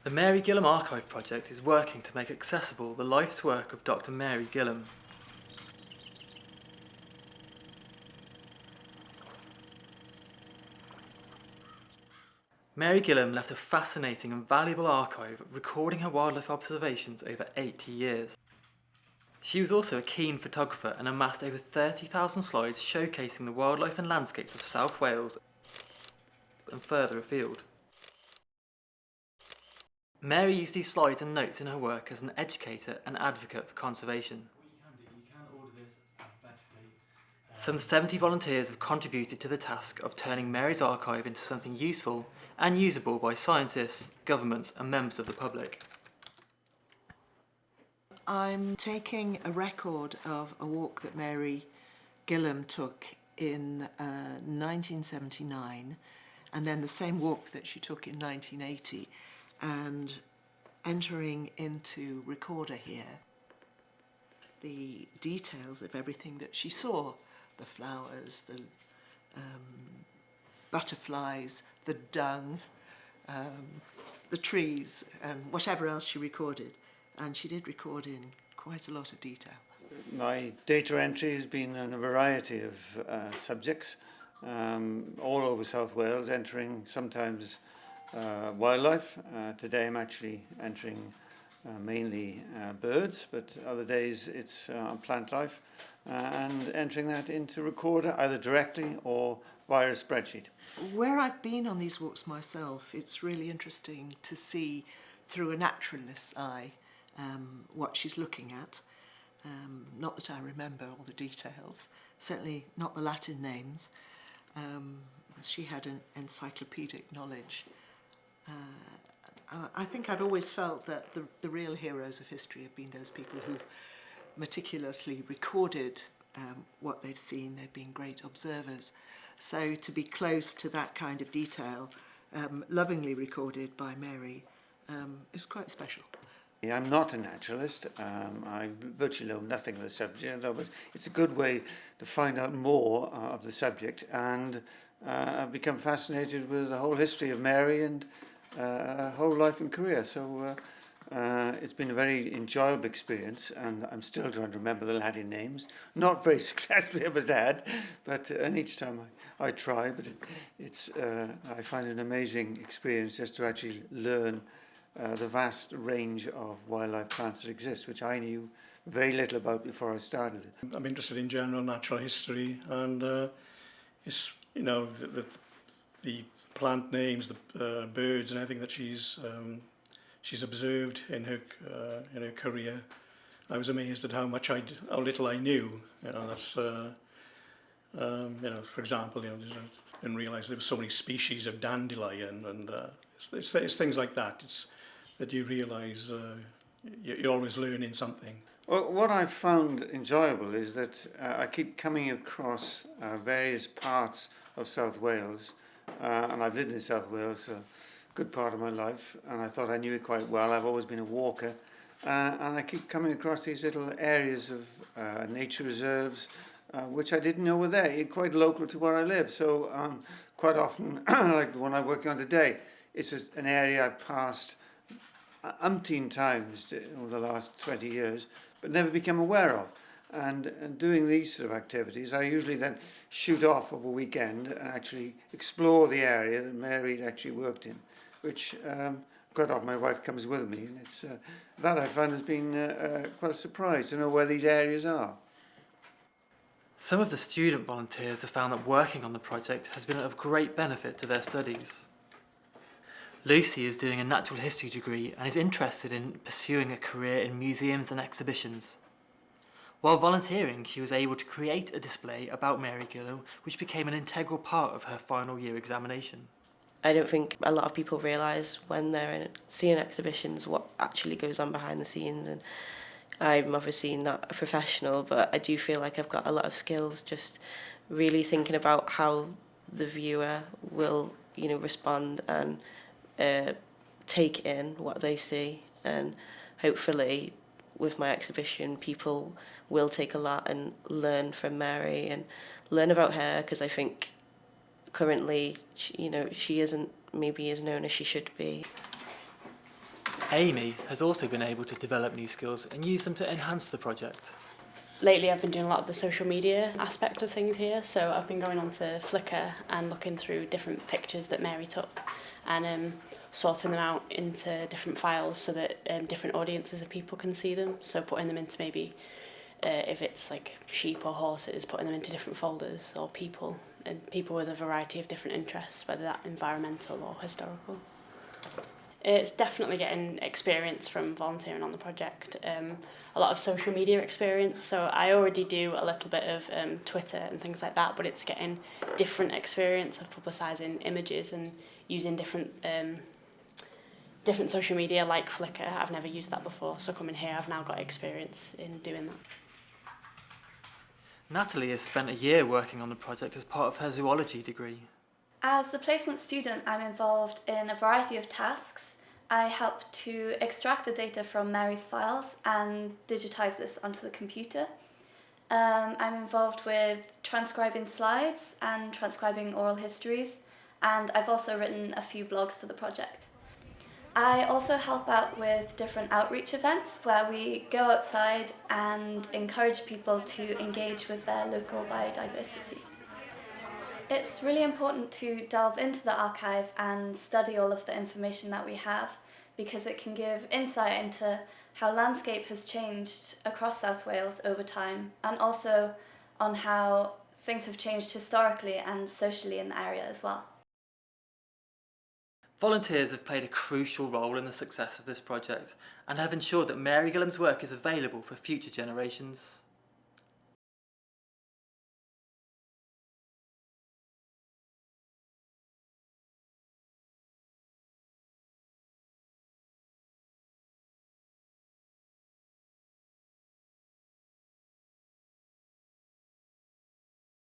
The Mary Gillham Archive Project is working to make accessible the life's work of Dr Mary Gillham. Mary Gillham left a fascinating and valuable archive recording her wildlife observations over 80 years. She was also a keen photographer and amassed over 30,000 slides showcasing the wildlife and landscapes of South Wales and further afield. Mary used these slides and notes in her work as an educator and advocate for conservation. Some 70 volunteers have contributed to the task of turning Mary's archive into something useful and usable by scientists, governments and members of the public. I'm taking a record of a walk that Mary Gillham took in 1979, and then the same walk that she took in 1980, and entering into recorder here the details of everything that she saw, the flowers, the butterflies, the dung, the trees, and whatever else she recorded. And she did record in quite a lot of detail. My data entry has been on a variety of subjects, all over South Wales, entering sometimes wildlife. Today I'm actually entering mainly birds, but other days it's plant life, and entering that into recorder either directly or via a spreadsheet. Where I've been on these walks myself, it's really interesting to see through a naturalist's eye what she's looking at. Not that I remember all the details, certainly not the Latin names. She had an encyclopedic knowledge. And I think I've always felt that the real heroes of history have been those people who've meticulously recorded what they've seen. They've been great observers. So to be close to that kind of detail, lovingly recorded by Mary, is quite special. I'm not a naturalist. I virtually know nothing of the subject, but it's a good way to find out more of the subject, and I've become fascinated with the whole history of Mary and her whole life and career. So it's been a very enjoyable experience, and I'm still trying to remember the Latin names. Not very successfully as Dad, but and each time I try, but I find it an amazing experience just to actually learn the vast range of wildlife plants that exist, which I knew very little about before I started it. I'm interested in general natural history, and it's, you know, the plant names, the birds, and everything that she's observed in her career. I was amazed at how little I knew. You know, that's you know, for example, you know, I didn't realise there were so many species of dandelion, and it's things like that. It's that you realise you're always learning something. Well, what I've found enjoyable is that I keep coming across various parts of South Wales, and I've lived in South Wales a good part of my life, and I thought I knew it quite well. I've always been a walker, and I keep coming across these little areas of nature reserves, which I didn't know were there, quite local to where I live. So quite often, like the one I'm working on today, it's just an area I've passed umpteen times over the last 20 years, but never become aware of. And doing these sort of activities, I usually then shoot off over a weekend and actually explore the area that Mary actually worked in, which quite often my wife comes with me, and it's that I found has been quite a surprise to know where these areas are. Some of the student volunteers have found that working on the project has been of great benefit to their studies. Lucy is doing a natural history degree and is interested in pursuing a career in museums and exhibitions. While volunteering, she was able to create a display about Mary Gillham, which became an integral part of her final year examination. I don't think a lot of people realise when they're seeing exhibitions what actually goes on behind the scenes, and I'm obviously not a professional, but I do feel like I've got a lot of skills just really thinking about how the viewer will, you know, respond and take in what they see, and hopefully with my exhibition people will take a lot and learn from Mary and learn about her, because I think currently she isn't maybe as known as she should be. Amy has also been able to develop new skills and use them to enhance the project. Lately I've been doing a lot of the social media aspect of things here, so I've been going on to Flickr and looking through different pictures that Mary took and sorting them out into different files so that different audiences of people can see them, so putting them into maybe, if it's like sheep or horses, putting them into different folders, or people, and people with a variety of different interests, whether that's environmental or historical. It's definitely getting experience from volunteering on the project, a lot of social media experience, so I already do a little bit of Twitter and things like that, but it's getting different experience of publicising images and using different social media like Flickr. I've never used that before, so coming here I've now got experience in doing that. Natalie has spent a year working on the project as part of her zoology degree. As the placement student, I'm involved in a variety of tasks. I help to extract the data from Mary's files and digitise this onto the computer. I'm involved with transcribing slides and transcribing oral histories, and I've also written a few blogs for the project. I also help out with different outreach events where we go outside and encourage people to engage with their local biodiversity. It's really important to delve into the archive and study all of the information that we have, because it can give insight into how landscape has changed across South Wales over time, and also on how things have changed historically and socially in the area as well. Volunteers have played a crucial role in the success of this project and have ensured that Mary Gillham's work is available for future generations.